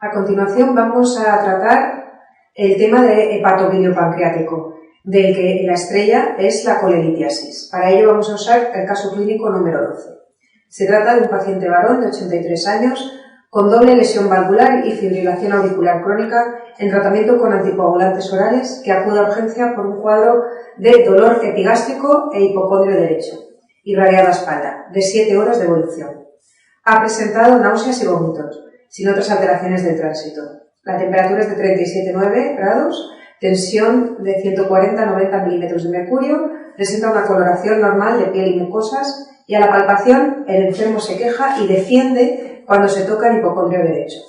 A continuación vamos a tratar el tema de hepatovilio pancreático, del que la estrella es la colelitiasis. Para ello vamos a usar el caso clínico número 12. Se trata de un paciente varón de 83 años con doble lesión valvular y fibrilación auricular crónica en tratamiento con anticoagulantes orales que acude a urgencia por un cuadro de dolor epigástrico e hipocondrio derecho, irradiada espalda, de 7 horas de evolución. Ha presentado náuseas y vómitos, sin otras alteraciones del tránsito. La temperatura es de 37,9 grados, tensión de 140-90 milímetros de mercurio, presenta una coloración normal de piel y mucosas y a la palpación el enfermo se queja y defiende cuando se toca el hipocondrio derecho.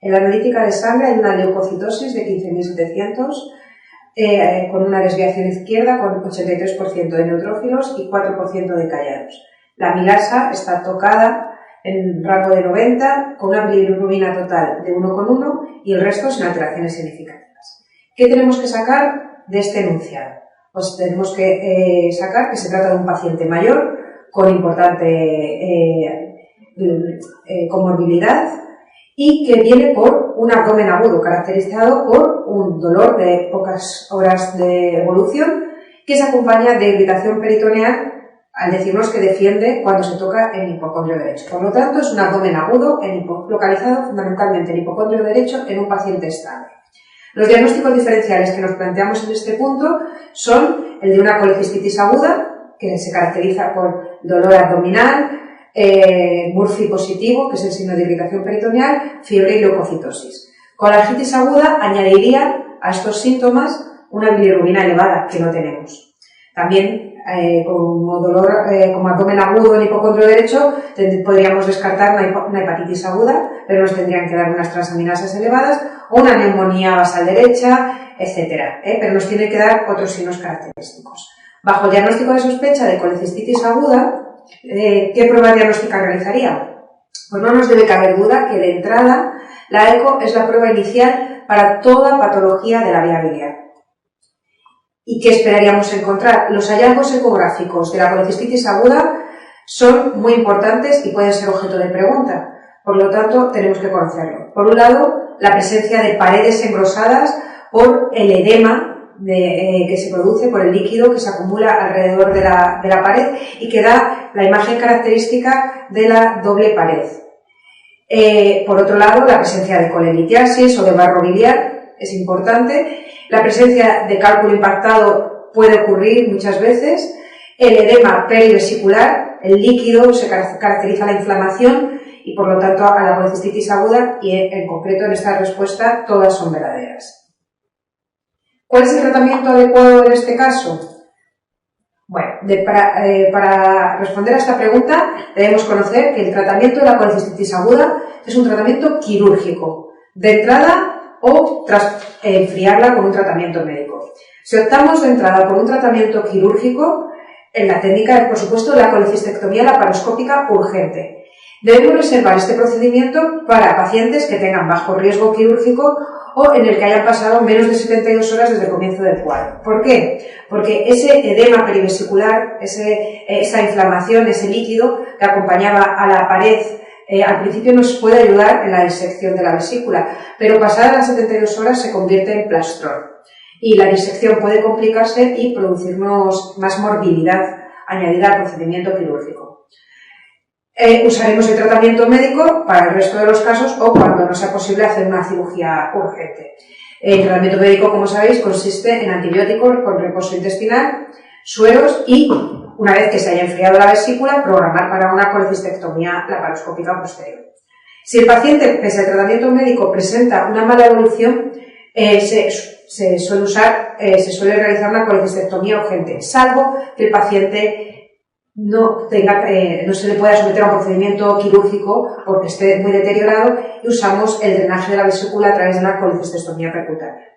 En la analítica de sangre hay una leucocitosis de 15.700 con una desviación izquierda con 83% de neutrófilos y 4% de callados. La amilasa está tocada en rango de 90, con una bilirrubina total de 1,1 y el resto sin alteraciones significativas. ¿Qué tenemos que sacar de este enunciado? Pues tenemos que sacar que se trata de un paciente mayor con importante comorbilidad y que viene por un abdomen agudo caracterizado por un dolor de pocas horas de evolución que se acompaña de irritación peritoneal al decirnos que defiende cuando se toca el hipocondrio derecho. Por lo tanto, es un abdomen agudo localizado fundamentalmente en el hipocondrio derecho en un paciente estable. Los diagnósticos diferenciales que nos planteamos en este punto son el de una colecistitis aguda, que se caracteriza por dolor abdominal, Murphy positivo, que es el signo de irritación peritoneal, fiebre y leucocitosis. Con la artritis aguda añadiría a estos síntomas una bilirrubina elevada, que no tenemos. También como abdomen agudo en hipocondrio derecho, podríamos descartar una hepatitis aguda, pero nos tendrían que dar unas transaminasas elevadas o una neumonía basal derecha, etc. Pero nos tiene que dar otros signos característicos. Bajo el diagnóstico de sospecha de colecistitis aguda, ¿qué prueba diagnóstica realizaría? Pues no nos debe caber duda que de entrada la eco es la prueba inicial para toda patología de la vía biliar. ¿Y qué esperaríamos encontrar? Los hallazgos ecográficos de la colecistitis aguda son muy importantes y pueden ser objeto de pregunta. Por lo tanto, tenemos que conocerlo. Por un lado, la presencia de paredes engrosadas por el edema que se produce por el líquido que se acumula alrededor de la pared y que da la imagen característica de la doble pared. Por otro lado, la presencia de colelitiasis o de barro biliar es importante. La presencia de cálculo impactado puede ocurrir muchas veces. El edema perivesicular, el líquido, se caracteriza la inflamación y por lo tanto a la colecistitis aguda y en concreto en esta respuesta todas son verdaderas. ¿Cuál es el tratamiento adecuado en este caso? Bueno, para responder a esta pregunta debemos conocer que el tratamiento de la colecistitis aguda es un tratamiento quirúrgico, de entrada o tras enfriarla con un tratamiento médico. Si optamos de entrada por un tratamiento quirúrgico, en la técnica es, por supuesto, la colecistectomía laparoscópica urgente. Debemos reservar este procedimiento para pacientes que tengan bajo riesgo quirúrgico o en el que hayan pasado menos de 72 horas desde el comienzo del cuadro. ¿Por qué? Porque ese edema perivesicular, esa inflamación, ese líquido que acompañaba a la pared al principio nos puede ayudar en la disección de la vesícula, pero pasadas las 72 horas se convierte en plastrón y la disección puede complicarse y producirnos más morbilidad añadida al procedimiento quirúrgico. Usaremos el tratamiento médico para el resto de los casos o cuando no sea posible hacer una cirugía urgente. El tratamiento médico, como sabéis, consiste en antibióticos con reposo intestinal, sueros y, una vez que se haya enfriado la vesícula, programar para una colecistectomía laparoscópica posterior. Si el paciente, pese al tratamiento médico, presenta una mala evolución, se suele realizar una colecistectomía urgente, salvo que el paciente no se le pueda someter a un procedimiento quirúrgico porque esté muy deteriorado y usamos el drenaje de la vesícula a través de una colecistectomía percutánea.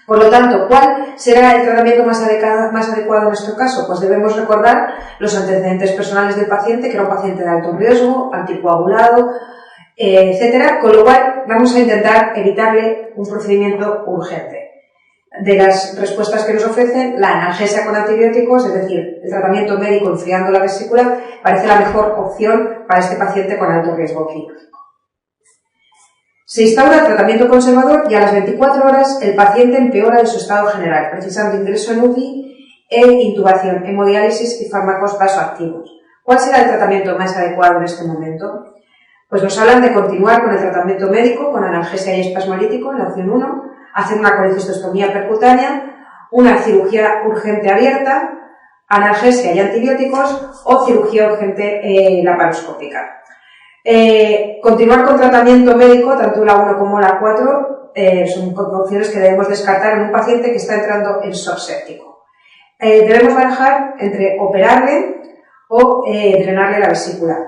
Por lo tanto, ¿cuál será el tratamiento más adecuado en nuestro caso? Pues debemos recordar los antecedentes personales del paciente, que era un paciente de alto riesgo, anticoagulado, etcétera, con lo cual vamos a intentar evitarle un procedimiento urgente. De las respuestas que nos ofrecen, la analgesia con antibióticos, es decir, el tratamiento médico enfriando la vesícula, parece la mejor opción para este paciente con alto riesgo clínico. Se instaura el tratamiento conservador y a las 24 horas el paciente empeora de su estado general, precisando ingreso en UCI e intubación, hemodiálisis y fármacos vasoactivos. ¿Cuál será el tratamiento más adecuado en este momento? Pues nos hablan de continuar con el tratamiento médico, con analgesia y espasmolítico en la opción 1, hacer una colecistostomía percutánea, una cirugía urgente abierta, analgesia y antibióticos o cirugía urgente laparoscópica. Continuar con tratamiento médico, tanto la 1 como la 4, son opciones que debemos descartar en un paciente que está entrando en shock séptico. Debemos barajar entre operarle o drenarle la vesícula.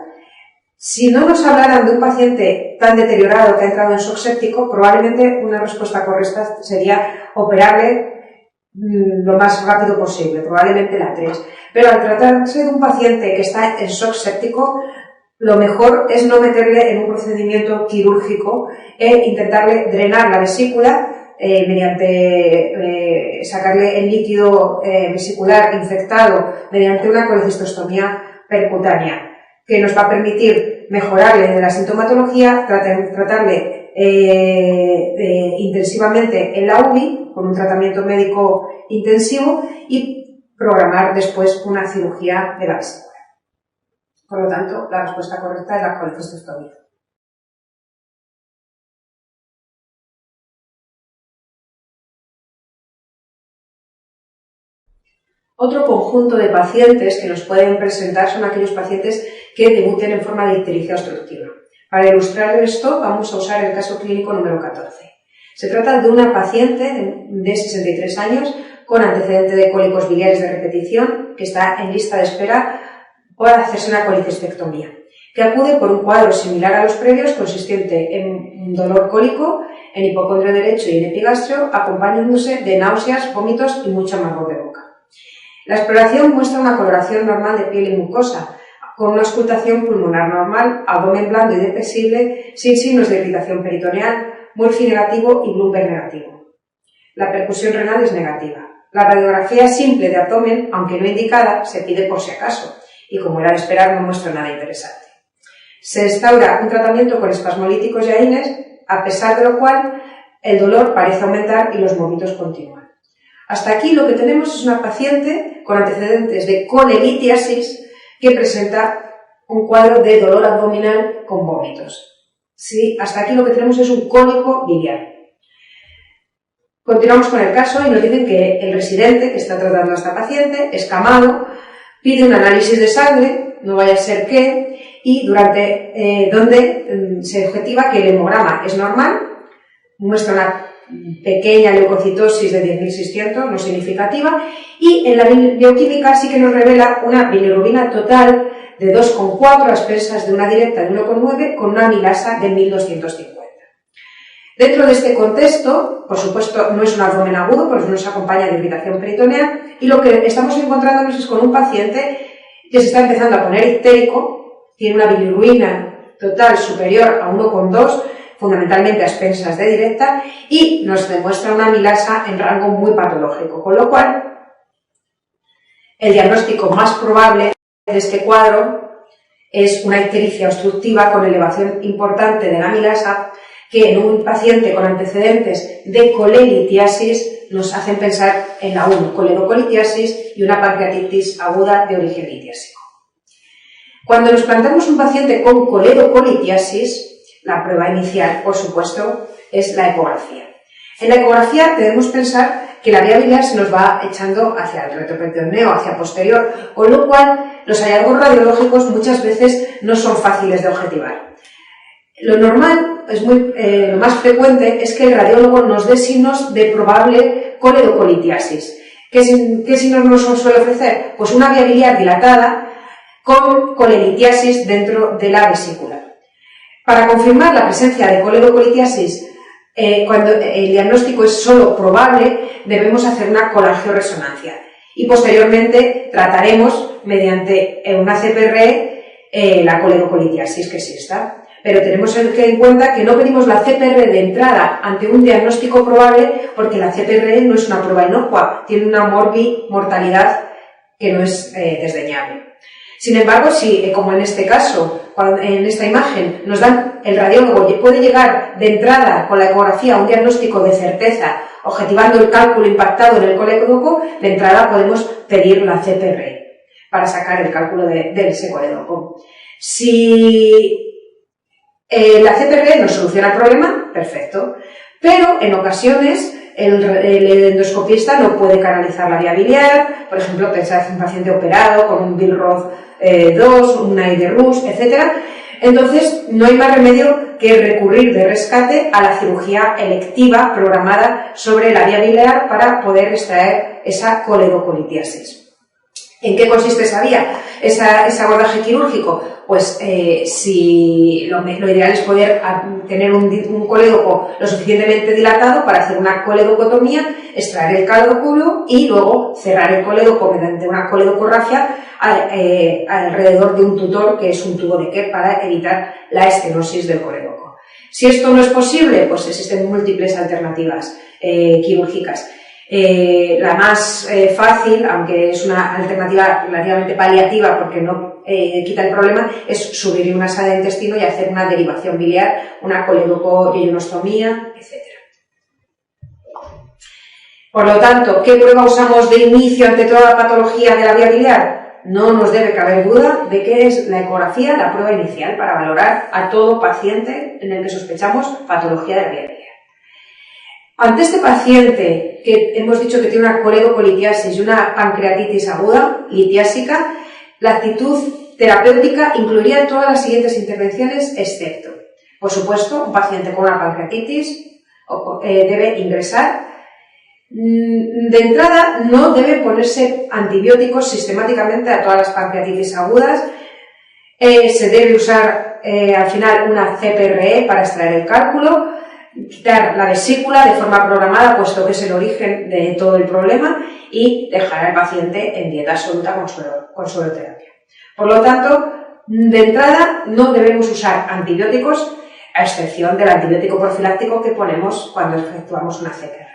Si no nos hablaran de un paciente tan deteriorado que ha entrado en shock séptico, probablemente una respuesta correcta sería operarle lo más rápido posible, probablemente la 3. Pero al tratarse de un paciente que está en shock séptico, lo mejor es no meterle en un procedimiento quirúrgico e intentarle drenar la vesícula mediante sacarle el líquido vesicular infectado mediante una colecistostomía percutánea, que nos va a permitir mejorarle de la sintomatología, tratarle intensivamente en la UBI con un tratamiento médico intensivo y programar después una cirugía de la vesícula. Por lo tanto, la respuesta correcta es la colecistostomía. Otro conjunto de pacientes que nos pueden presentar son aquellos pacientes que debuten en forma de ictericia obstructiva. Para ilustrar esto, vamos a usar el caso clínico número 14. Se trata de una paciente de 63 años con antecedente de cólicos biliares de repetición que está en lista de espera para hacerse una colicistectomía, que acude por un cuadro similar a los previos, consistente en un dolor cólico, en hipocondrio derecho y en epigastrio, acompañándose de náuseas, vómitos y mucho amargor de boca. La exploración muestra una coloración normal de piel y mucosa, con una auscultación pulmonar normal, abdomen blando y depresible, sin signos de irritación peritoneal, Murphy negativo y Bloomberg negativo. La percusión renal es negativa. La radiografía simple de abdomen, aunque no indicada, se pide por si acaso, y como era de esperar, no muestra nada interesante. Se instaura un tratamiento con espasmolíticos y AINES, a pesar de lo cual el dolor parece aumentar y los vómitos continúan. Hasta aquí lo que tenemos es una paciente con antecedentes de colelitiasis que presenta un cuadro de dolor abdominal con vómitos. Sí, hasta aquí lo que tenemos es un cólico biliar. Continuamos con el caso y nos dicen que el residente que está tratando a esta paciente, escamado, pide un análisis de sangre, no vaya a ser que, y donde se objetiva que el hemograma es normal, muestra una pequeña leucocitosis de 10.600, no significativa, y en la bioquímica sí que nos revela una bilirrubina total de 2,4 a expensas de una directa de 1,9 con una amilasa de 1.250. Dentro de este contexto, por supuesto, no es un abdomen agudo, porque no se acompaña de irritación peritoneal, y lo que estamos encontrándonos es con un paciente que se está empezando a poner ictérico, tiene una bilirrubina total superior a 1,2, fundamentalmente a expensas de directa, y nos demuestra una amilasa en rango muy patológico, con lo cual el diagnóstico más probable de este cuadro es una ictericia obstructiva con elevación importante de la amilasa, que en un paciente con antecedentes de colelitiasis nos hacen pensar en la 1, coledocolitiasis y una pancreatitis aguda de origen litiásico. Cuando nos planteamos un paciente con coledocolitiasis, la prueba inicial, por supuesto, es la ecografía. En la ecografía debemos pensar que la vía biliar se nos va echando hacia el retroperitoneo, hacia posterior, con lo cual los hallazgos radiológicos muchas veces no son fáciles de objetivar. Lo normal, lo más frecuente, es que el radiólogo nos dé signos de probable coledocolitiasis. ¿Qué signos nos suele ofrecer? Pues una vía biliar dilatada con colelitiasis dentro de la vesícula. Para confirmar la presencia de coledocolitiasis, cuando el diagnóstico es solo probable, debemos hacer una colangioresonancia y posteriormente trataremos mediante una CPR la coledocolitiasis que exista. Pero tenemos que tener en cuenta que no pedimos la CPR de entrada ante un diagnóstico probable, porque la CPR no es una prueba inocua, tiene una mortalidad que no es desdeñable. Sin embargo, si, como en este caso, en esta imagen nos dan, el radiólogo puede llegar de entrada con la ecografía a un diagnóstico de certeza, objetivando el cálculo impactado en el colédoco, de entrada podemos pedir la CPR para sacar el cálculo de ese colédoco. Si la CPR nos soluciona el problema, perfecto, pero en ocasiones el endoscopista no puede canalizar la vía biliar, por ejemplo, pensad en un paciente operado con un Billroth 2, un Naegeli-Rusch, etc. Entonces, no hay más remedio que recurrir de rescate a la cirugía electiva programada sobre la vía biliar para poder extraer esa coledocolitiasis. ¿En qué consiste esa vía, ese abordaje quirúrgico? Pues si lo ideal es poder tener un colédoco lo suficientemente dilatado para hacer una coledocotomía, extraer el colédoco y luego cerrar el colédoco mediante una coledocorrafia alrededor de un tutor, que es un tubo de Kerr, para evitar la estenosis del colédoco. Si esto no es posible, pues existen múltiples alternativas quirúrgicas. La más fácil, aunque es una alternativa relativamente paliativa porque no quita el problema, es subir una sala de intestino y hacer una derivación biliar, una coledoco-yeyonostomía, etc. Por lo tanto, ¿qué prueba usamos de inicio ante toda la patología de la vía biliar? No nos debe caber duda de que es la ecografía la prueba inicial para valorar a todo paciente en el que sospechamos patología de la vía biliar. Ante este paciente que hemos dicho que tiene una coledocolitiasis y una pancreatitis aguda, litiásica, la actitud terapéutica incluiría todas las siguientes intervenciones, excepto, por supuesto, un paciente con una pancreatitis debe ingresar. De entrada, no debe ponerse antibióticos sistemáticamente a todas las pancreatitis agudas. Se debe usar al final una CPRE para extraer el cálculo, quitar la vesícula de forma programada, puesto que es el origen de todo el problema, y dejar al paciente en dieta absoluta con sueroterapia. Por lo tanto, de entrada no debemos usar antibióticos, a excepción del antibiótico profiláctico que ponemos cuando efectuamos una CPR.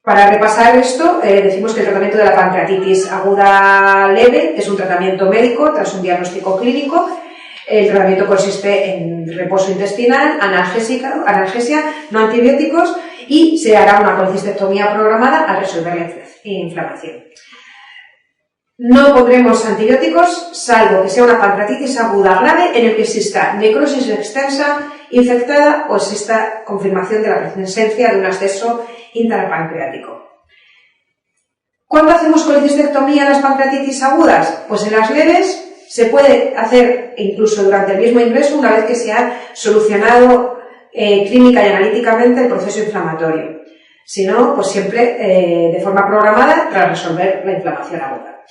Para repasar esto, decimos que el tratamiento de la pancreatitis aguda leve es un tratamiento médico tras un diagnóstico clínico. El tratamiento consiste en reposo intestinal, analgesia, no antibióticos, y se hará una colecistectomía programada al resolver la inflamación. No pondremos antibióticos, salvo que sea una pancreatitis aguda grave en el que exista necrosis extensa, infectada o exista confirmación de la presencia de un absceso intrapancreático. ¿Cuándo hacemos colecistectomía en las pancreatitis agudas? Pues en las leves se puede hacer incluso durante el mismo ingreso, una vez que se ha solucionado clínica y analíticamente el proceso inflamatorio. Si no, pues siempre de forma programada tras resolver la inflamación aguda.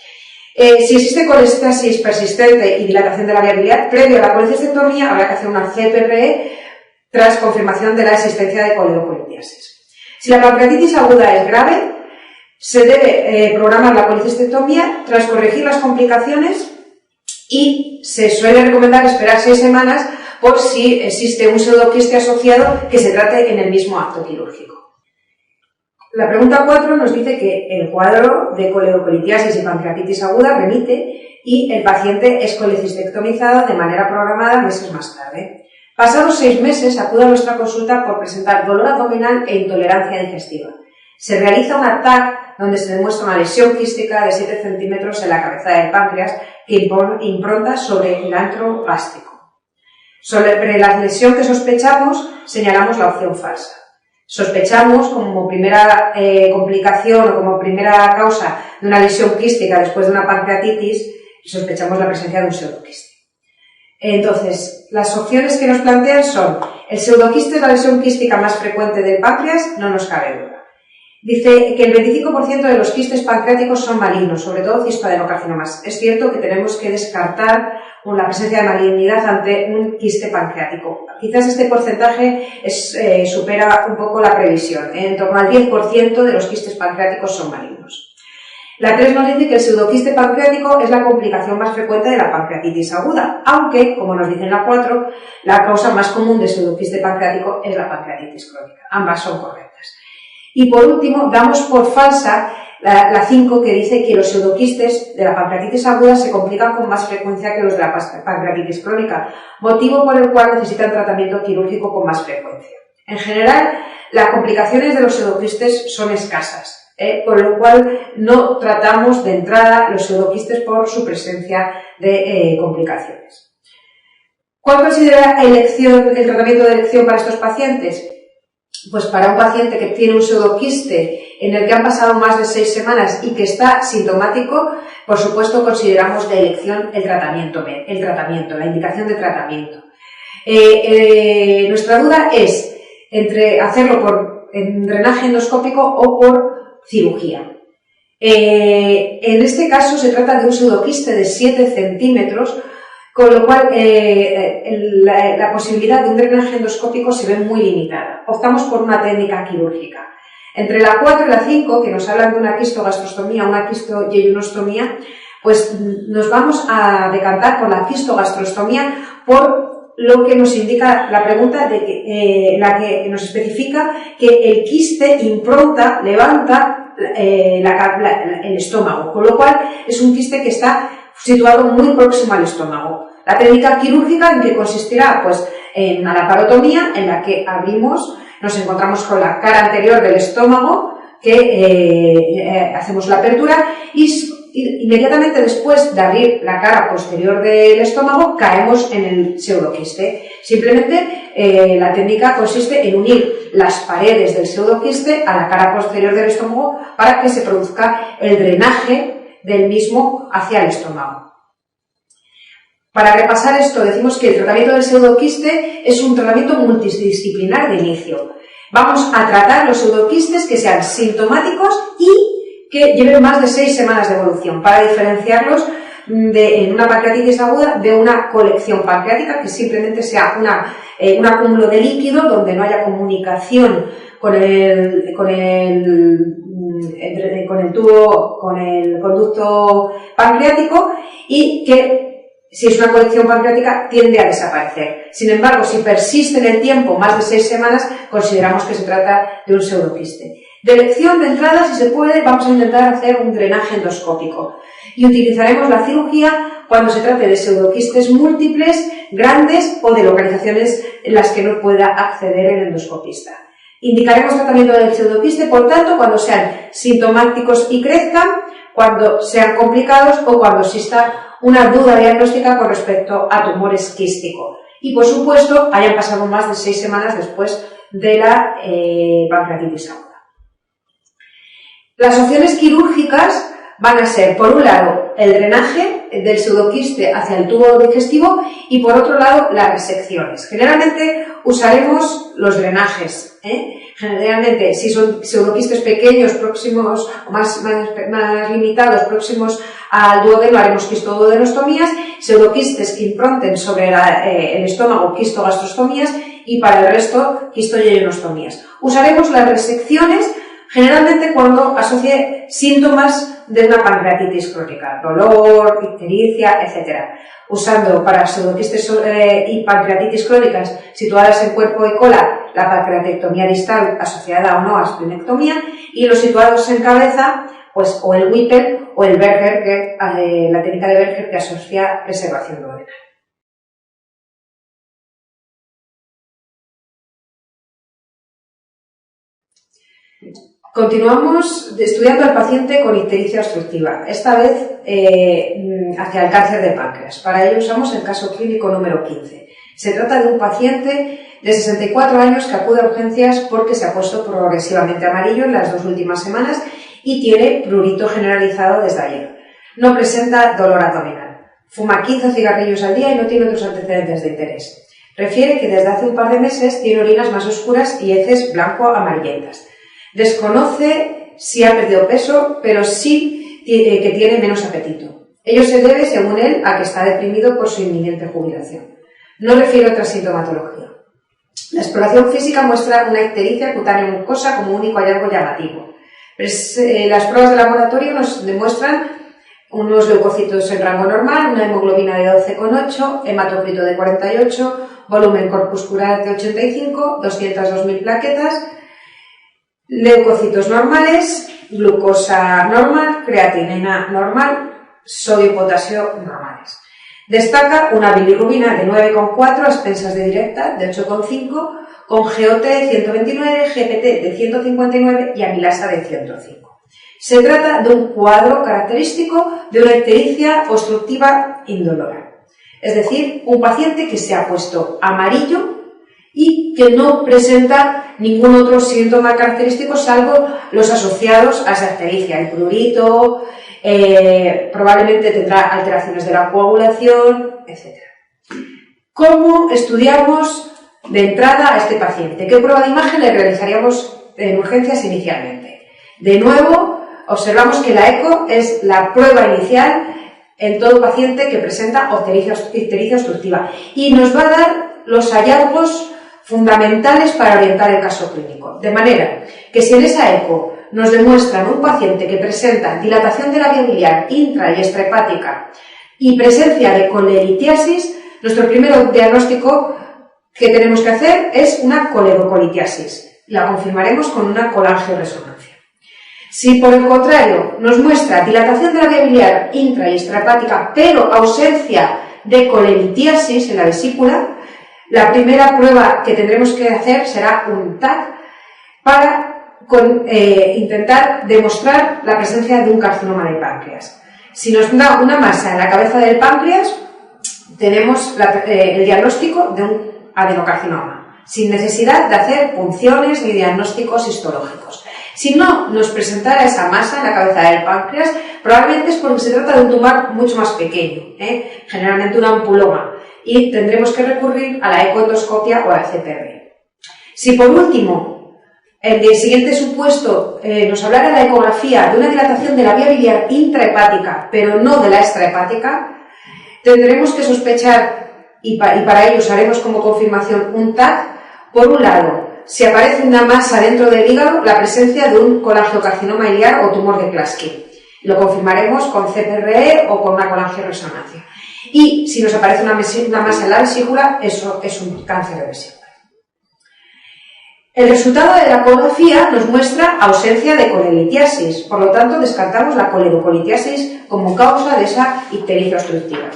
Si existe colestasis persistente y dilatación de la vía biliar, previo a la colecistectomía habrá que hacer una CPRE tras confirmación de la existencia de coledocolitiasis. Si la pancreatitis aguda es grave, se debe programar la colecistectomía tras corregir las complicaciones, y se suele recomendar esperar 6 semanas por si existe un pseudoquiste asociado que se trate en el mismo acto quirúrgico. La pregunta 4 nos dice que el cuadro de coledocolitiasis y pancreatitis aguda remite y el paciente es colecistectomizado de manera programada meses más tarde. Pasados 6 meses acude a nuestra consulta por presentar dolor abdominal e intolerancia digestiva. Se realiza un TAC donde se demuestra una lesión quística de 7 centímetros en la cabeza del páncreas que impronta sobre el antro gástrico. Sobre la lesión que sospechamos, señalamos la opción falsa. Sospechamos como primera complicación o como primera causa de una lesión quística después de una pancreatitis, sospechamos la presencia de un pseudoquiste. Entonces, las opciones que nos plantean son: el pseudoquiste es la lesión quística más frecuente del páncreas, no nos cabe duda. Dice que el 25% de los quistes pancreáticos son malignos, sobre todo cistoadenocarcinomas. Es cierto que tenemos que descartar la presencia de malignidad ante un quiste pancreático. Quizás este porcentaje supera un poco la previsión. En torno al 10% de los quistes pancreáticos son malignos. La 3 nos dice que el pseudoquiste pancreático es la complicación más frecuente de la pancreatitis aguda, aunque, como nos dice en la 4, la causa más común de pseudoquiste pancreático es la pancreatitis crónica. Ambas son correctas. Y por último, damos por falsa la 5, que dice que los pseudoquistes de la pancreatitis aguda se complican con más frecuencia que los de la pancreatitis crónica, motivo por el cual necesitan tratamiento quirúrgico con más frecuencia. En general, las complicaciones de los pseudoquistes son escasas, por lo cual no tratamos de entrada los pseudoquistes por su presencia de complicaciones. ¿Cuál considera el tratamiento de elección para estos pacientes? Pues para un paciente que tiene un pseudoquiste en el que han pasado más de 6 semanas y que está sintomático, por supuesto consideramos de elección el tratamiento, la indicación de tratamiento. Nuestra duda es entre hacerlo en drenaje endoscópico o por cirugía. En este caso se trata de un pseudoquiste de 7 centímetros, con lo cual la posibilidad de un drenaje endoscópico se ve muy limitada. Optamos por una técnica quirúrgica. Entre la 4 y la 5, que nos hablan de una quistogastrostomía, una quistoyeyunostomía, pues nos vamos a decantar por la quistogastrostomía por lo que nos indica la pregunta la que nos especifica que el quiste impronta, levanta el estómago, con lo cual es un quiste que está situado muy próximo al estómago. La técnica quirúrgica, ¿en qué consistirá? Pues en una laparotomía en la que abrimos, nos encontramos con la cara anterior del estómago, que hacemos la apertura y inmediatamente después de abrir la cara posterior del estómago caemos en el pseudoquiste. Simplemente la técnica consiste en unir las paredes del pseudoquiste a la cara posterior del estómago para que se produzca el drenaje del mismo hacia el estómago. Para repasar esto, decimos que el tratamiento del pseudoquiste es un tratamiento multidisciplinar de inicio. Vamos a tratar los pseudoquistes que sean sintomáticos y que lleven más de 6 semanas de evolución, para diferenciarlos en una pancreatitis aguda de una colección pancreática, que simplemente sea un acúmulo de líquido donde no haya comunicación con el conducto pancreático y que, si es una colección pancreática, tiende a desaparecer. Sin embargo, si persiste en el tiempo más de 6 semanas, consideramos que se trata de un pseudoquiste. De elección de entrada, si se puede, vamos a intentar hacer un drenaje endoscópico y utilizaremos la cirugía cuando se trate de pseudoquistes múltiples, grandes o de localizaciones en las que no pueda acceder el endoscopista. Indicaremos tratamiento del pseudoquiste, por tanto, cuando sean sintomáticos y crezcan, cuando sean complicados o cuando exista una duda diagnóstica con respecto a tumores quísticos. Y, por supuesto, hayan pasado más de 6 semanas después de la pancreatitis aguda. Las opciones quirúrgicas van a ser, por un lado, el drenaje del pseudoquiste hacia el tubo digestivo y, por otro lado, las resecciones. Generalmente usaremos los drenajes. Generalmente, si son pseudoquistes pequeños, próximos o más limitados, próximos al duodeno, haremos quistoduodenostomías, pseudoquistes que impronten sobre el estómago, quistogastrostomías, y para el resto, quistoyeyunostomías. Usaremos las resecciones generalmente cuando asocie síntomas de una pancreatitis crónica, dolor, ictericia, etc. Usando para pseudoquistes y pancreatitis crónicas situadas en cuerpo y cola la pancreatectomía distal asociada o no a splenectomía, y los situados en cabeza, pues o el Whipple o el Berger, la técnica de Berger, que asocia preservación duodenal. Continuamos estudiando al paciente con ictericia obstructiva, esta vez hacia el cáncer de páncreas. Para ello usamos el caso clínico número 15. Se trata de un paciente de 64 años que acude a urgencias porque se ha puesto progresivamente amarillo en las 2 últimas semanas y tiene prurito generalizado desde ayer. No presenta dolor abdominal. Fuma 15 cigarrillos al día y no tiene otros antecedentes de interés. Refiere que desde hace un par de meses tiene orinas más oscuras y heces blanco-amarillentas. Desconoce si ha perdido peso, pero sí que tiene menos apetito. Ello se debe, según él, a que está deprimido por su inminente jubilación. No refiere otra sintomatología. La exploración física muestra una ictericia cutánea mucosa como único hallazgo llamativo. Las pruebas de laboratorio nos demuestran unos leucocitos en rango normal, una hemoglobina de 12,8, hematocrito de 48, volumen corpuscular de 85, 202.000 plaquetas. leucocitos normales, glucosa normal, creatinina normal, sodio y potasio normales. Destaca una bilirrubina de 9,4 a expensas de directa de 8,5, con GOT de 129, GPT de 159 y amilasa de 105. Se trata de un cuadro característico de una ictericia obstructiva indolora, es decir, un paciente que se ha puesto amarillo y que no presenta ningún otro síntoma característico salvo los asociados a esa ictericia, el prurito, probablemente tendrá alteraciones de la coagulación, etc. ¿Cómo estudiamos de entrada a este paciente? ¿Qué prueba de imagen le realizaríamos en urgencias inicialmente? De nuevo, observamos que la eco es la prueba inicial en todo paciente que presenta ictericia obstructiva y nos va a dar los hallazgos fundamentales para orientar el caso clínico. De manera que si en esa eco nos demuestran un paciente que presenta dilatación de la vía biliar intra y extrahepática y presencia de coleritiasis, nuestro primer diagnóstico que tenemos que hacer es una coledocolitiasis. La confirmaremos con una colangioresonancia. Si por el contrario nos muestra dilatación de la vía biliar intra y extrahepática, pero ausencia de coleritiasis en la vesícula, la primera prueba que tendremos que hacer será un TAC para intentar demostrar la presencia de un carcinoma de páncreas. Si nos da una masa en la cabeza del páncreas, tenemos el diagnóstico de un adenocarcinoma, sin necesidad de hacer punciones ni diagnósticos histológicos. Si no nos presentara esa masa en la cabeza del páncreas, probablemente es porque se trata de un tumor mucho más pequeño, generalmente un ampuloma, y tendremos que recurrir a la ecoendoscopia o a la CPR. Si por último, en el siguiente supuesto, nos hablara la ecografía de una dilatación de la vía biliar intrahepática, pero no de la extrahepática, tendremos que sospechar, y para ello usaremos como confirmación un TAC, por un lado, si aparece una masa dentro del hígado, la presencia de un colangiocarcinoma iliar o tumor de Klatskin. Lo confirmaremos con CPRE o con una colangioresonancia. Y si nos aparece una masa en la vesícula, eso es un cáncer de vesícula. El resultado de la ecografía nos muestra ausencia de coleritiasis, por lo tanto descartamos la coledocolitiasis como causa de esa ictericia obstructiva.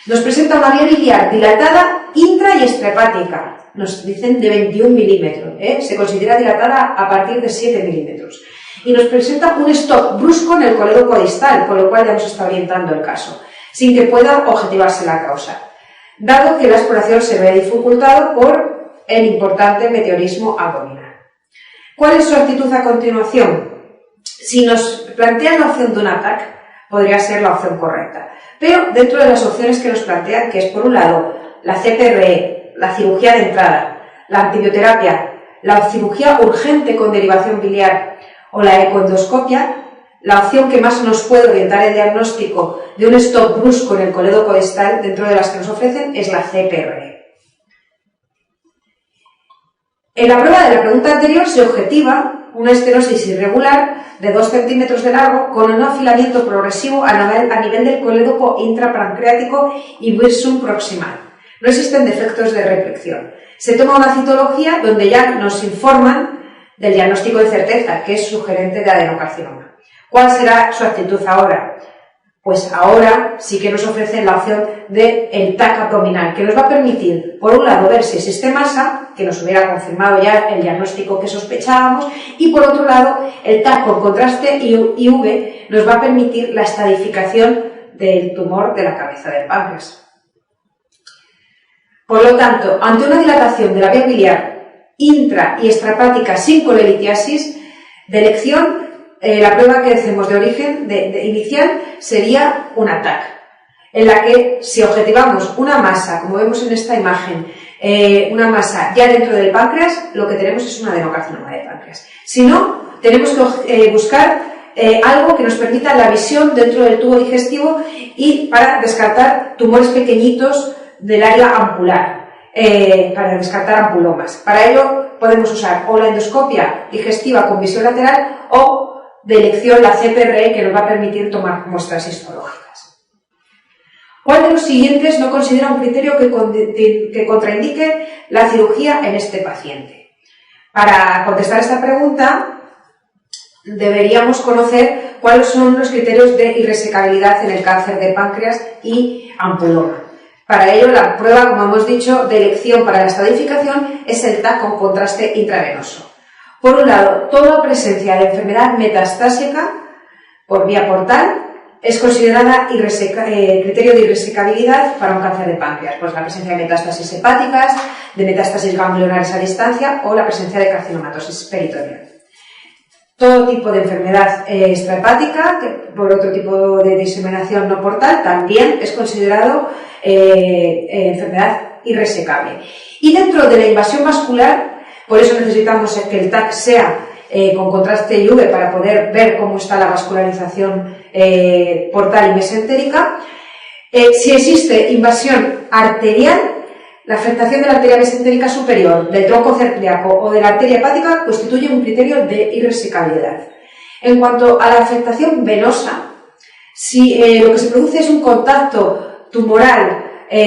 Nos presenta una vía biliar dilatada intra y extrahepática, nos dicen de 21 milímetros, se considera dilatada a partir de 7 milímetros. Y nos presenta un stop brusco en el colédoco distal, con lo cual ya nos está orientando el caso, sin que pueda objetivarse la causa, dado que la exploración se ve dificultado por el importante meteorismo abdominal. ¿Cuál es su actitud a continuación? Si nos plantean la opción de un ATAC, podría ser la opción correcta. Pero dentro de las opciones que nos plantean, que es por un lado la CPRE, la cirugía de entrada, la antibioterapia, la cirugía urgente con derivación biliar o la ecoendoscopia, la opción que más nos puede orientar el diagnóstico de un stop brusco en el colédoco distal dentro de las que nos ofrecen es la CPRE. En la prueba de la pregunta anterior se objetiva una estenosis irregular de 2 centímetros de largo con un afilamiento progresivo a nivel del colédoco intrapancreático y bursum proximal. No existen defectos de reflexión. Se toma una citología donde ya nos informan del diagnóstico de certeza, que es sugerente de adenocarcinoma. ¿Cuál será su actitud ahora? Pues ahora sí que nos ofrecen la opción del TAC abdominal, que nos va a permitir, por un lado, ver si existe masa, que nos hubiera confirmado ya el diagnóstico que sospechábamos, y por otro lado, el TAC con contraste IV nos va a permitir la estadificación del tumor de la cabeza del páncreas. Por lo tanto, ante una dilatación de la vía biliar intra y extrahepática sin coleritiasis, de elección, la prueba que hacemos de origen inicial sería un ATAC, en la que si objetivamos una masa, como vemos en esta imagen, una masa ya dentro del páncreas, lo que tenemos es un adenocarcinoma de páncreas. Si no, tenemos que buscar algo que nos permita la visión dentro del tubo digestivo y para descartar tumores pequeñitos del área ampular, para descartar ampulomas. Para ello podemos usar o la endoscopia digestiva con visión lateral o de elección la CPRE, que nos va a permitir tomar muestras histológicas. ¿Cuál de los siguientes no considera un criterio que contraindique la cirugía en este paciente? Para contestar esta pregunta, deberíamos conocer cuáles son los criterios de irresecabilidad en el cáncer de páncreas y ampuloma. Para ello, la prueba, como hemos dicho, de elección para la estadificación es el TAC con contraste intravenoso. Por un lado, toda presencia de enfermedad metastásica por vía portal es considerada criterio de irresecabilidad para un cáncer de páncreas, pues la presencia de metástasis hepáticas, de metástasis ganglionares a distancia o la presencia de carcinomatosis peritoneal. Todo tipo de enfermedad extrahepática, que por otro tipo de diseminación no portal, también es considerado enfermedad irresecable. Y dentro de la invasión vascular, por eso necesitamos que el TAC sea con contraste IUV para poder ver cómo está la vascularización portal y mesentérica. Si existe invasión arterial, la afectación de la arteria mesentérica superior, del tronco cardíaco o de la arteria hepática constituye un criterio de irresecabilidad. En cuanto a la afectación venosa, si lo que se produce es un contacto tumoral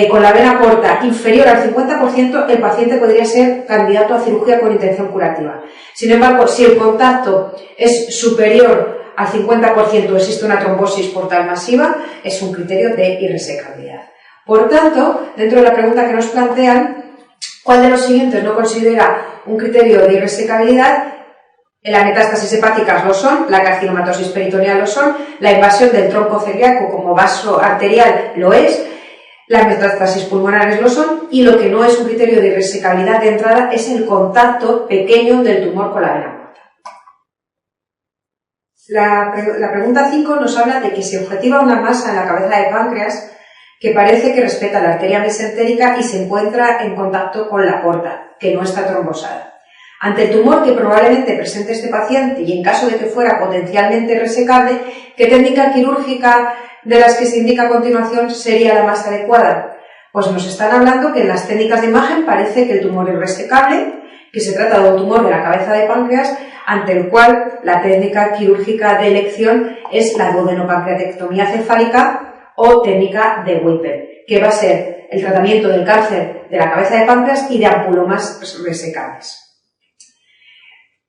con la vena porta inferior al 50%, el paciente podría ser candidato a cirugía con intención curativa. Sin embargo, si el contacto es superior al 50%, existe una trombosis portal masiva, es un criterio de irresecabilidad. Por tanto, dentro de la pregunta que nos plantean, ¿cuál de los siguientes no considera un criterio de irresecabilidad? Las metástasis hepáticas lo son, la carcinomatosis peritoneal lo son, la invasión del tronco celíaco como vaso arterial lo es, las metástasis pulmonares lo son, y lo que no es un criterio de irresecabilidad de entrada es el contacto pequeño del tumor con la vena porta. La pregunta 5 nos habla de que se objetiva una masa en la cabeza de páncreas que parece que respeta la arteria mesentérica y se encuentra en contacto con la porta, que no está trombosada. Ante el tumor que probablemente presente este paciente y en caso de que fuera potencialmente resecable, ¿qué técnica quirúrgica de las que se indica a continuación sería la más adecuada? Pues nos están hablando que en las técnicas de imagen parece que el tumor es resecable, que se trata de un tumor de la cabeza de páncreas, ante el cual la técnica quirúrgica de elección es la duodenopancreatectomía cefálica o técnica de Whipple, que va a ser el tratamiento del cáncer de la cabeza de páncreas y de ampulomas resecables.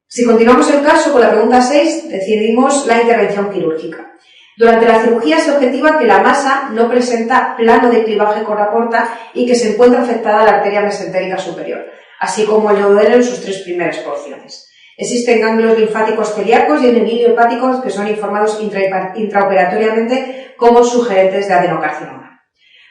Si continuamos el caso con la pregunta 6, decidimos la intervención quirúrgica. Durante la cirugía se objetiva que la masa no presenta plano de clivaje con la porta y que se encuentra afectada la arteria mesentérica superior, así como el duodeno en sus 3 primeras porciones. Existen ganglios linfáticos celíacos y endotelio hepáticos que son informados intraoperatoriamente como sugerentes de adenocarcinoma.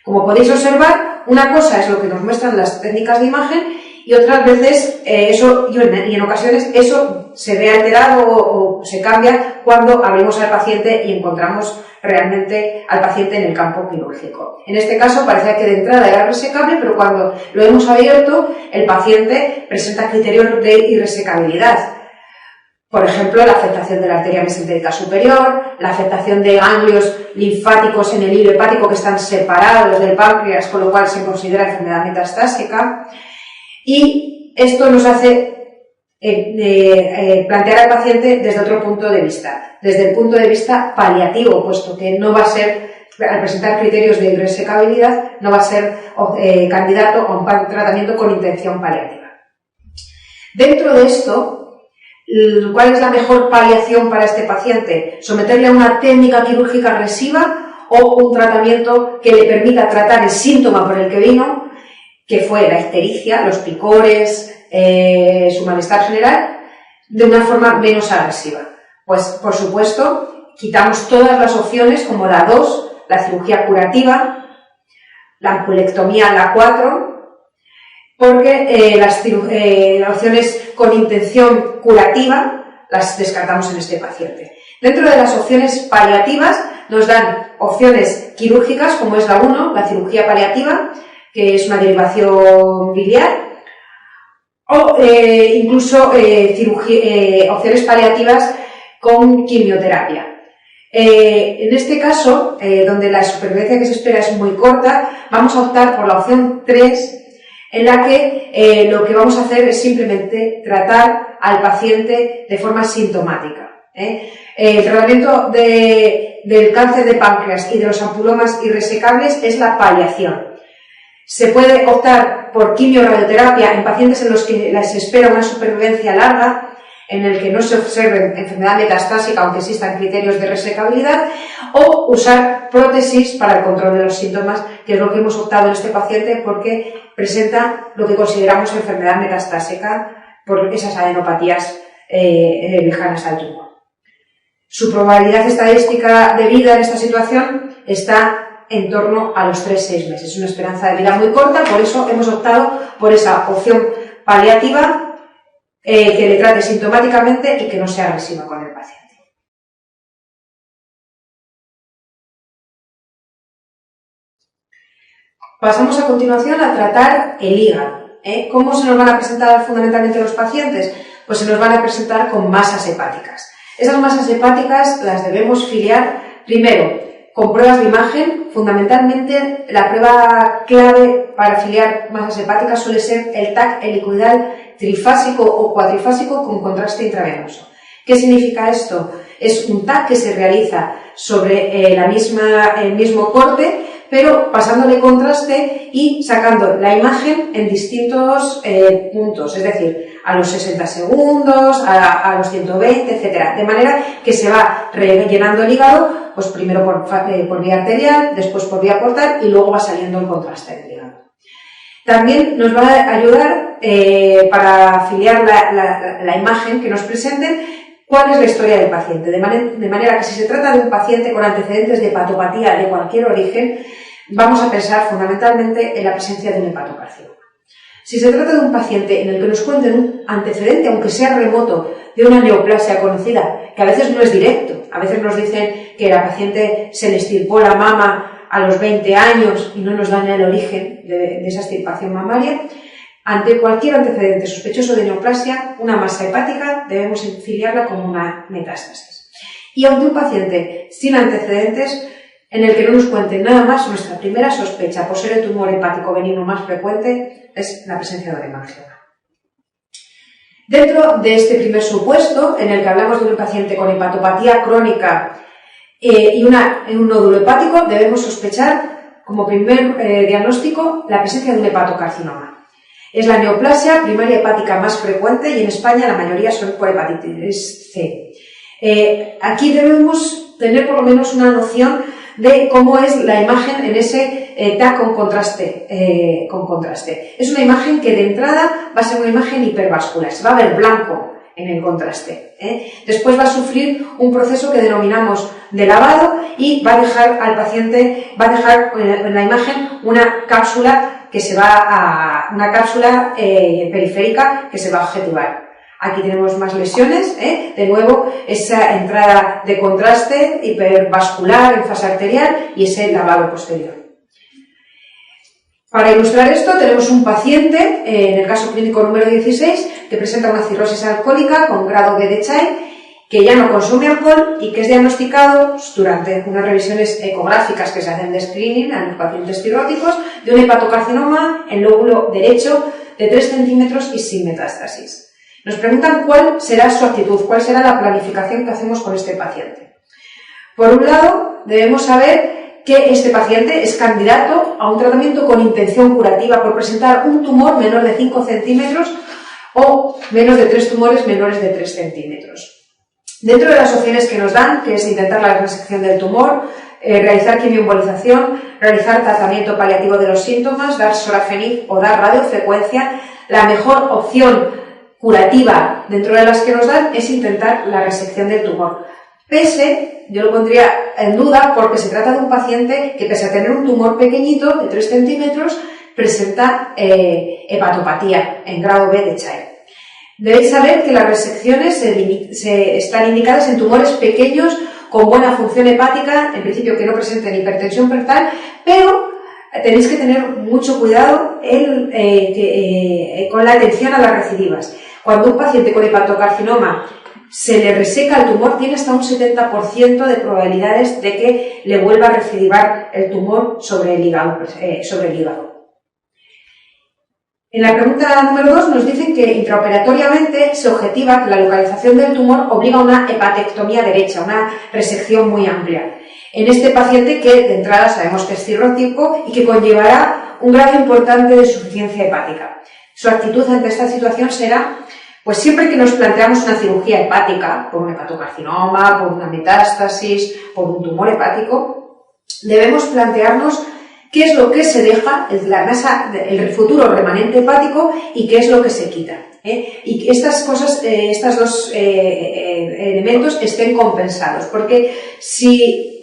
Como podéis observar, una cosa es lo que nos muestran las técnicas de imagen y otras veces y en ocasiones eso se ve alterado o se cambia cuando abrimos al paciente y encontramos realmente al paciente en el campo quirúrgico. En este caso parecía que de entrada era resecable, pero cuando lo hemos abierto el paciente presenta criterios de irresecabilidad. Por ejemplo, la afectación de la arteria mesentérica superior, la afectación de ganglios linfáticos en el hilo hepático que están separados del páncreas, con lo cual se considera enfermedad metastásica. Y esto nos hace plantear al paciente desde otro punto de vista, desde el punto de vista paliativo, puesto que no va a ser, al presentar criterios de irresecabilidad, no va a ser candidato a un tratamiento con intención paliativa. Dentro de esto, ¿cuál es la mejor paliación para este paciente? ¿Someterle a una técnica quirúrgica agresiva o un tratamiento que le permita tratar el síntoma por el que vino, que fue la ictericia, los picores, su malestar general, de una forma menos agresiva? Pues, por supuesto, quitamos todas las opciones como la 2, la cirugía curativa, la ampulectomía, la 4, porque las opciones con intención curativa las descartamos en este paciente. Dentro de las opciones paliativas nos dan opciones quirúrgicas como es la 1, la cirugía paliativa, que es una derivación biliar, o incluso opciones paliativas con quimioterapia. En este caso, donde la supervivencia que se espera es muy corta, vamos a optar por la opción 3, en la que lo que vamos a hacer es simplemente tratar al paciente de forma sintomática. El tratamiento del cáncer de páncreas y de los ampulomas irresecables es la paliación. Se puede optar por quimioradioterapia en pacientes en los que se espera una supervivencia larga. en el que no se observe enfermedad metastásica, aunque existan criterios de resecabilidad, o usar prótesis para el control de los síntomas, que es lo que hemos optado en este paciente porque presenta lo que consideramos enfermedad metastásica por esas adenopatías lejanas al tumor. Su probabilidad estadística de vida en esta situación está en torno a los 3-6 meses. Es una esperanza de vida muy corta, por eso hemos optado por esa opción paliativa que le trate sintomáticamente y que no sea agresiva con el paciente. Pasamos a continuación a tratar el hígado. ¿Cómo se nos van a presentar fundamentalmente los pacientes? Pues se nos van a presentar con masas hepáticas. Esas masas hepáticas las debemos filiar primero con pruebas de imagen. Fundamentalmente la prueba clave para filiar masas hepáticas suele ser el TAC helicoidal trifásico o cuatrifásico con contraste intravenoso. ¿Qué significa esto? Es un TAC que se realiza sobre el mismo corte, pero pasándole contraste y sacando la imagen en distintos puntos, es decir, a los 60 segundos, a los 120, etc. De manera que se va rellenando el hígado, pues primero por vía arterial, después por vía portal y luego va saliendo el contraste del hígado. También nos va a ayudar para afiliar la imagen que nos presenten cuál es la historia del paciente, de manera que si se trata de un paciente con antecedentes de hepatopatía de cualquier origen, vamos a pensar fundamentalmente en la presencia de un hepatocarcinoma. Si se trata de un paciente en el que nos cuenten un antecedente, aunque sea remoto, de una neoplasia conocida, que a veces no es directo, a veces nos dicen que la paciente se le extirpó la mama a los 20 años y no nos dan el origen de esa extirpación mamaria, ante cualquier antecedente sospechoso de neoplasia, una masa hepática debemos filiarla como una metástasis. Y ante un paciente sin antecedentes, en el que no nos cuenten nada más, nuestra primera sospecha por ser el tumor hepático benigno más frecuente es la presencia de hemangioma. Dentro de este primer supuesto, en el que hablamos de un paciente con hepatopatía crónica y un nódulo hepático, debemos sospechar como primer diagnóstico la presencia de un hepatocarcinoma. Es la neoplasia primaria hepática más frecuente y en España la mayoría son por hepatitis C. Aquí debemos tener por lo menos una noción de cómo es la imagen en ese TAC con contraste. Es una imagen que de entrada va a ser una imagen hipervascular, se va a ver blanco en el contraste. Después va a sufrir un proceso que denominamos de lavado y va a dejar al paciente, va a dejar en la imagen una cápsula periférica que se va a objetivar. Aquí tenemos más lesiones, de nuevo esa entrada de contraste hipervascular en fase arterial y ese lavado posterior. Para ilustrar esto tenemos un paciente, en el caso clínico número 16, que presenta una cirrosis alcohólica con grado B de Chain, que ya no consume alcohol y que es diagnosticado durante unas revisiones ecográficas que se hacen de screening a los pacientes cirróticos de un hepatocarcinoma en lóbulo derecho de 3 centímetros y sin metástasis. Nos preguntan cuál será su actitud, cuál será la planificación que hacemos con este paciente. Por un lado, debemos saber que este paciente es candidato a un tratamiento con intención curativa por presentar un tumor menor de 5 centímetros o menos de 3 tumores menores de 3 centímetros. Dentro de las opciones que nos dan, que es intentar la resección del tumor, realizar quimioembolización, realizar tratamiento paliativo de los síntomas, dar sorafenib o dar radiofrecuencia, la mejor opción curativa dentro de las que nos dan es intentar la resección del tumor. Yo lo pondría en duda porque se trata de un paciente que, pese a tener un tumor pequeñito de 3 centímetros, presenta hepatopatía en grado B de Chain. Debéis saber que las resecciones están indicadas en tumores pequeños con buena función hepática, en principio que no presenten hipertensión portal, pero tenéis que tener mucho cuidado con la atención a las recidivas. Cuando un paciente con hepatocarcinoma se le reseca el tumor, tiene hasta un 70% de probabilidades de que le vuelva a recidivar el tumor sobre el hígado. En la pregunta número 2 nos dicen que intraoperatoriamente se objetiva que la localización del tumor obliga a una hepatectomía derecha, una resección muy amplia. En este paciente que de entrada sabemos que es cirrótico y que conllevará un grado importante de insuficiencia hepática. Su actitud ante esta situación será Pues siempre que nos planteamos una cirugía hepática, por un hepatocarcinoma, por una metástasis, por un tumor hepático, debemos plantearnos qué es lo que se deja, el futuro remanente hepático, y qué es lo que se quita. Y que estas cosas, estos dos elementos estén compensados, porque si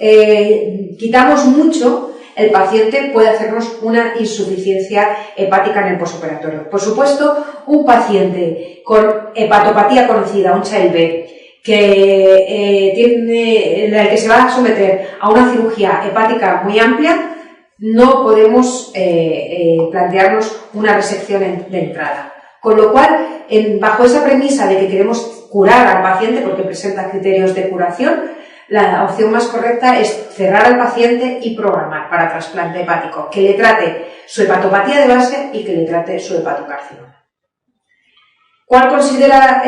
quitamos mucho, el paciente puede hacernos una insuficiencia hepática en el posoperatorio. Por supuesto, un paciente con hepatopatía conocida, un Child B, en el que se va a someter a una cirugía hepática muy amplia, no podemos plantearnos una resección de entrada. Con lo cual, bajo esa premisa de que queremos curar al paciente porque presenta criterios de curación, la opción más correcta es cerrar al paciente y programar para trasplante hepático, que le trate su hepatopatía de base y que le trate su hepatocarcinoma. ¿Cuál considera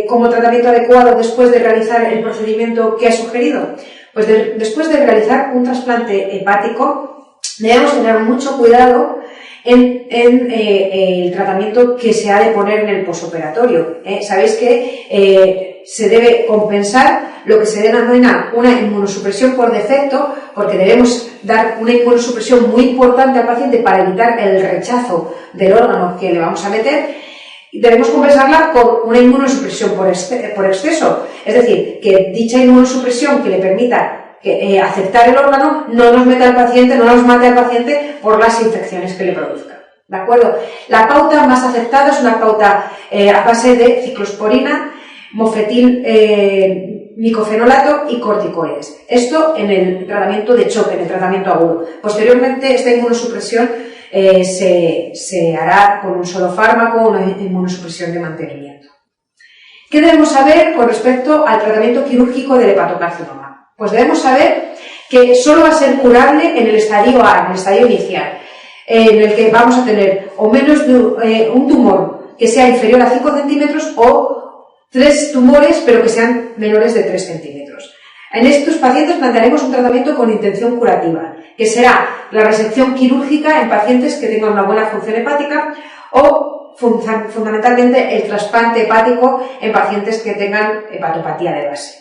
como tratamiento adecuado después de realizar el procedimiento que ha sugerido? Pues después de realizar un trasplante hepático, debemos tener mucho cuidado en el tratamiento que se ha de poner en el posoperatorio. Sabéis que se debe compensar lo que se denomina una inmunosupresión por defecto, porque debemos dar una inmunosupresión muy importante al paciente para evitar el rechazo del órgano que le vamos a meter, y debemos compensarla por una inmunosupresión por exceso, es decir, que dicha inmunosupresión que le permita aceptar el órgano no nos meta al paciente, no nos mate al paciente por las infecciones que le produzca. ¿De acuerdo? La pauta más aceptada es una pauta a base de ciclosporina, mofetil, micofenolato y corticoides. Esto en el tratamiento de choque, en el tratamiento agudo. Posteriormente, esta inmunosupresión se hará con un solo fármaco, una inmunosupresión de mantenimiento. ¿Qué debemos saber con respecto al tratamiento quirúrgico del hepatocarcinoma? Pues debemos saber que solo va a ser curable en el estadio A, en el estadio inicial, en el que vamos a tener o menos de un tumor que sea inferior a 5 centímetros o 3 tumores, pero que sean menores de 3 centímetros. En estos pacientes plantearemos un tratamiento con intención curativa, que será la resección quirúrgica en pacientes que tengan una buena función hepática o, fundamentalmente, el trasplante hepático en pacientes que tengan hepatopatía de base.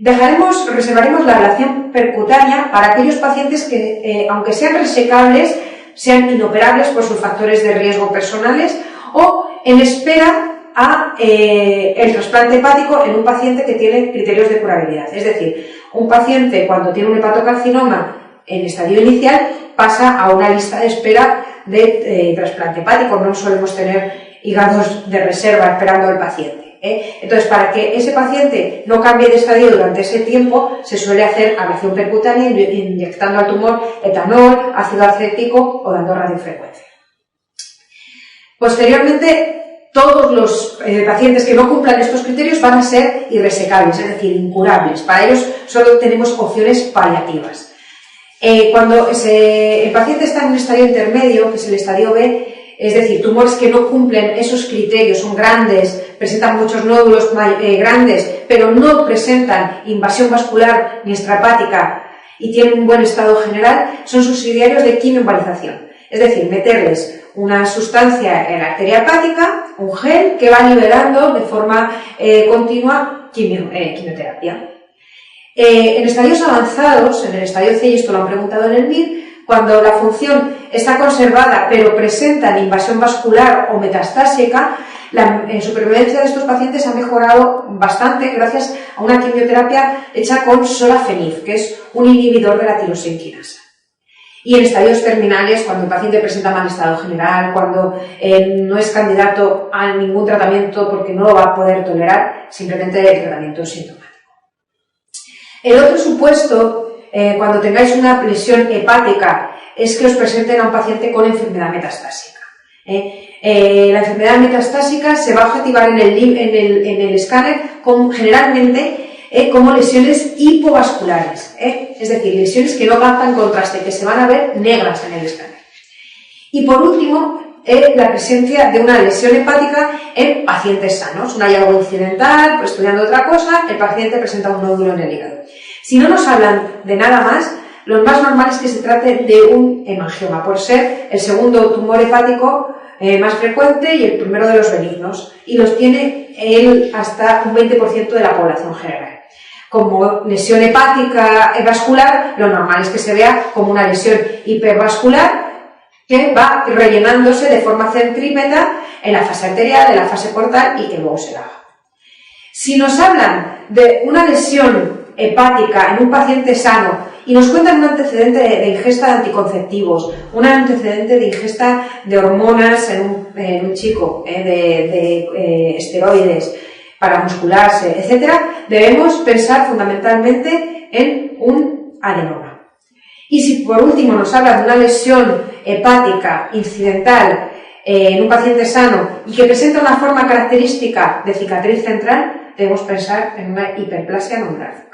Reservaremos la ablación percutánea para aquellos pacientes que, aunque sean resecables, sean inoperables por sus factores de riesgo personales o en espera a el trasplante hepático en un paciente que tiene criterios de curabilidad. Es decir, un paciente cuando tiene un hepatocarcinoma en estadio inicial pasa a una lista de espera de trasplante hepático. No solemos tener hígados de reserva esperando al paciente. Entonces, para que ese paciente no cambie de estadio durante ese tiempo, se suele hacer ablación percutánea inyectando al tumor etanol, ácido acético o dando radiofrecuencia. Posteriormente, todos los pacientes que no cumplan estos criterios van a ser irresecables, es decir, incurables. Para ellos solo tenemos opciones paliativas. Cuando el paciente está en un estadio intermedio, que es el estadio B, es decir, tumores que no cumplen esos criterios, son grandes, presentan muchos nódulos grandes, pero no presentan invasión vascular ni extrahepática y tienen un buen estado general, son subsidiarios de quimioembolización. Es decir, meterles una sustancia en la arteria hepática, un gel que va liberando de forma continua quimioterapia. En estadios avanzados, en el estadio C, y esto lo han preguntado en el MIR, cuando la función está conservada pero presentan invasión vascular o metastásica, la supervivencia de estos pacientes ha mejorado bastante gracias a una quimioterapia hecha con sorafenib, que es un inhibidor de la tirosinquinasa. Y en estadios terminales, cuando el paciente presenta mal estado general, cuando no es candidato a ningún tratamiento porque no lo va a poder tolerar, simplemente el tratamiento sintomático. El otro supuesto, cuando tengáis una lesión hepática, es que os presenten a un paciente con enfermedad metastásica. La enfermedad metastásica se va a objetivar en el escáner generalmente como lesiones hipovasculares, es decir, lesiones que no captan contraste, que se van a ver negras en el escáner. Y por último, la presencia de una lesión hepática en pacientes sanos, un hallazgo incidental, pues estudiando otra cosa, el paciente presenta un nódulo en el hígado. Si no nos hablan de nada más, lo más normal es que se trate de un hemangioma, por ser el segundo tumor hepático más frecuente y el primero de los benignos, y los tiene hasta un 20% de la población general. Como lesión hepática vascular, lo normal es que se vea como una lesión hipervascular que va rellenándose de forma centrípeta en la fase arterial, en la fase portal y que luego se lava. Si nos hablan de una lesión hepática en un paciente sano y nos cuentan un antecedente de ingesta de anticonceptivos, un antecedente de ingesta de hormonas en un chico, de esteroides para muscularse, etc., debemos pensar fundamentalmente en un adenoma. Y si por último nos habla de una lesión hepática incidental en un paciente sano y que presenta una forma característica de cicatriz central, debemos pensar en una hiperplasia nodular.